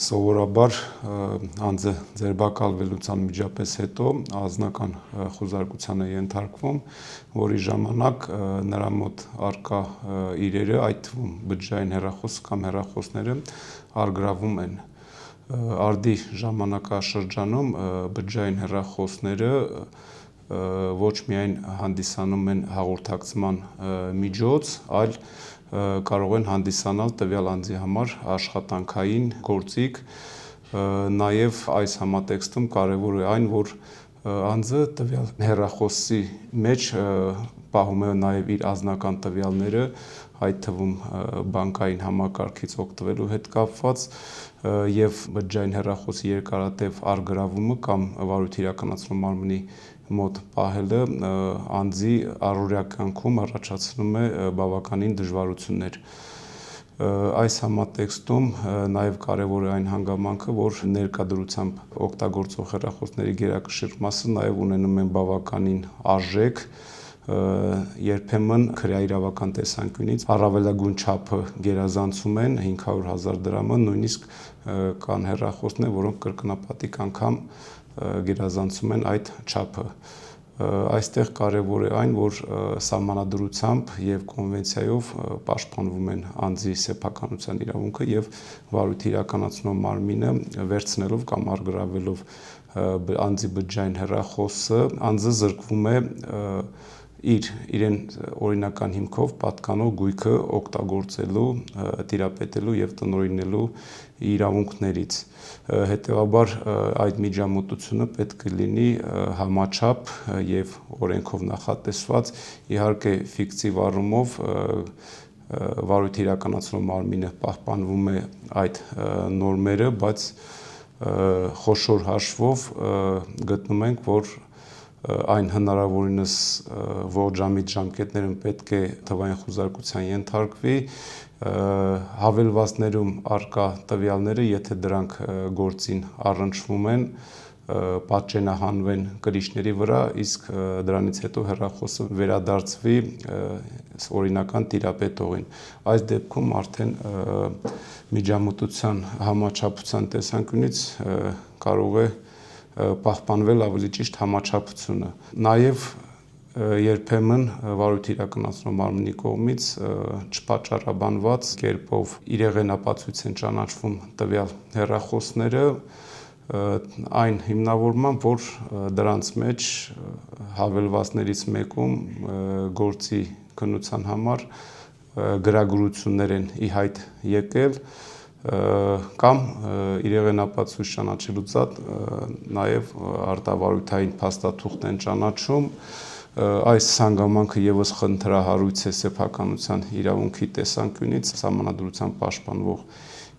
Սովորաբար անձը ձերբակալվելուց անմիջապես հետո անձնական խուզարկության է ենթարկվում, որի ժամանակ նրա մոտ առկա իրերը, այդ թվում բջջային հեռախոսը կամ հեռախոսները առգրավում են։ Արդի ժամանակաշրջանում բջջային հեռախոսները ոչ միայն հանդիսանում են հաղորդակցման միջոց, այլ կարող են հանդիսանալ տվյալ անձի համար աշխատանքային գործիք, նաև այս համատեքստում կարևոր է այն, որ անձը տվյալ հեռախոսի մեջ պահում է նաև իր անձնական տվյալները, այդ թվում բանկային համակարգից օգտվելու հետ կապված եւ բջջային հեռախոսի երկարատև առգրավումը կամ վարույթ իրականացնող մարմնի մոտ պահելը անձի առօրյա կյանքում առաջացնում է բավականին դժվարություններ։ Այս համատեքստում նաև կարևոր է այն հանգամանքը, որ ներկա դրությամբ օգտագործող հեռախոսների գերակշիռ մասը նաև ունենում են բավականին արժեք, երբեմն քրեաիրավական տեսանկյունից առավելագույն չափը գերազանցում են 500,000 դրամը, նույնիսկ կան հեռախոսներ, որոնք կրկնապատիկ անգամ գերազանցում են այդ չափը։ Այստեղ կարևոր է այն, որ սահմանադրությամբ եւ կոնվենցիայով պաշտպանվում են անձի սեփականության իրավունքը եւ վարույթ իրականացնող մարմինը վերցնելով կամ առգրավելով անձի բջջային հեռախոսը, անձը զրկվում է իրեն օրինական հիմքով պատկանող գույքը օգտագործելու, տիրապետելու եւ տնօրինելու իրավունքներից։ Հետևաբար այդ միջամտությունը պետք է լինի համաչափ եւ օրենքով նախատեսված, իհարկե ֆիկտիվ առումով վարույթ իրականացնող մարմինը պահպանվում է այդ նորմերը, բայց խոշոր հաշվով գտնում ենք, որ այն հնարավորինս ողջամիտ ժամկետներում պետք է թվային խուզարկության ենթարկվի, հավելվածներում առկա տվյալները, եթե դրանք գործին առնչվում են, պատճենահանվեն կրիչների վրա, իսկ դրանից հետո հեռախոսը վերադարձվի օրինական տիրապետողին։ Այս դեպքում արդեն միջամտության համաչափության տեսանկյունից կարող է պահպանվել ավելի ճիշտ համաչափությունը։ Նաև երբեմն վարույթ իրականացնող մարմնի կողմից չպատճառաբանված կերպով իրեղենապացույց են ճանաչվում տվյալ հեռախոսները այն հիմնավորմամբ, որ դրանց մեջ հավելվածներից մեկում գործի քննության համար գրագրություններ են ի հայտ եկել կամ իրեղենապացույց ճանաչելուց զատ նաև արտավարույթային փաստաթուղթ են ճանաչում, այս հանգամանքը եւս խնդրահարույց է սեփականության իրավունքի տեսանկյունից, սահմանադրությամբ պաշտպանվող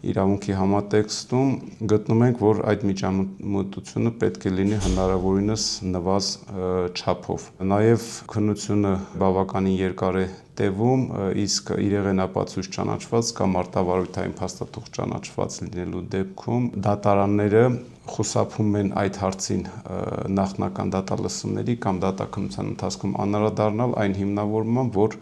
իրավունքի համատեքստում գտնում ենք, որ այդ միջամտությունը պետք է լինի հնարավորինս նվազ չափով։ Նաև քննությունը բավականին երկար է տևում, իսկ իրեղենապացույց ճանաչված կամ արտավարույթային փաստաթուղթ ճանաչված լինելու դեպքում դատարանները խուսափում են այդ հարցին նախնական դատալսումների կամ դատաքննության ընթացքում անդրադառնալ այն հիմնավորմամբ, որ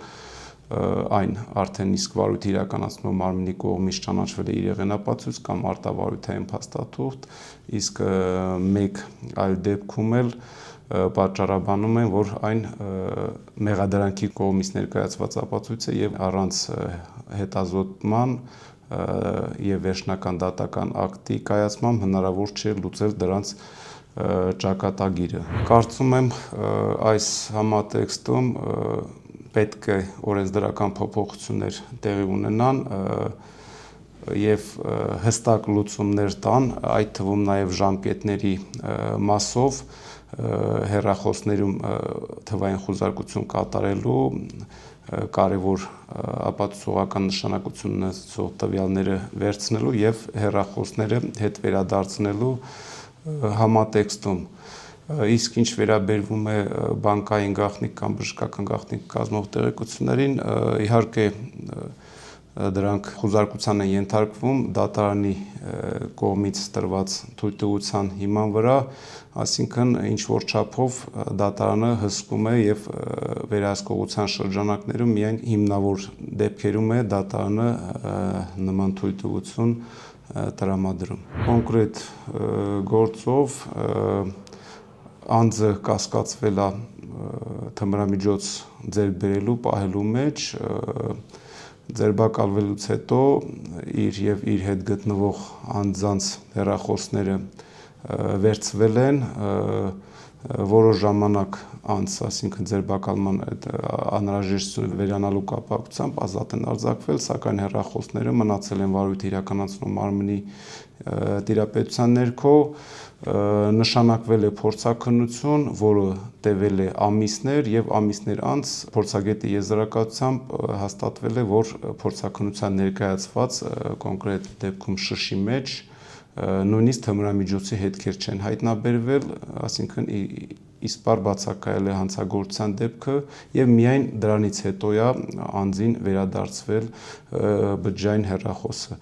այն արդեն իսկ վարույթ իրականացնող մարմնի կողմից ճանաչվել է իրեղենապացույց կամ արտավարույթային փաստաթուղթ, իսկ մեկ այլ դեպքում էլ պատճառաբանում են, որ այն մեղադրանքի կողմից ներկայացված ապացույց է եւ առանց հետազոտման եւ վերջնական դատական ակտի կայացմամբ հնարավոր չէ լուծել դրանց ճակատագիրը։ Կարծում եմ այս համատեքստում պետք է օրենսդրական փոփոխություններ տեղի ունենան եւ հստակ լուծումներ տան, այդ թվում նաեւ ժամկետների մասով հեռախոսներում թվային խուզարկություն կատարելու կարևոր ապացուցողական նշանակություն ունեցող տվյալները վերցնելու եւ հեռախոսները հետ վերադարձնելու համատեքստում։ Իսկ ինչ վերաբերվում է բանկային գաղտնիք կամ բժշկական գաղտնիք կազմող տեղեկություններին, իհարկե դրանք խուզարկության են ենթարկվում դատարանի կողմից տրված թույլտվության հիման վրա, այսինքն ինչ որ չափով դատարանը հսկում է եւ վերահսկողության շրջանակներում միայն հիմնավոր դեպքերում է դատարանը նման թույլտվություն տրամադրում։ Կոնկրետ գործով անձը կասկածվել է թմրամիջոց ձեռք բերելու, պահելու մեջ, ձերբակալվելուց հետո իր հետ գտնվող անձանց հեռախոսները վերցվել են, որոշ ժամանակ անց, այսինքն ձերբակալման անհրաժեշտությունը վերանալու կապակցությամբ ազատ են արձակվել, սակայն հեռախոսները մնացել են վարույթ իրականացնող մարմնի տիրապետության ներքո, նշանակվել է փորձաքննություն, որը տևել է ամիսներ եւ ամիսներ անց փորձագետի եզրակացությամբ հաստատվել է, որ փորձաքննության ներկայացված կոնկրետ դեպքում շշի մեջ նույնիսկ թմրամիջոցի հետքեր չեն հայտնաբերվել, այսինքն իսպառ բացակայել է հանցագործության դեպքը եւ միայն դրանից հետո է անձին վերադարձվել բջջային հեռախոսը։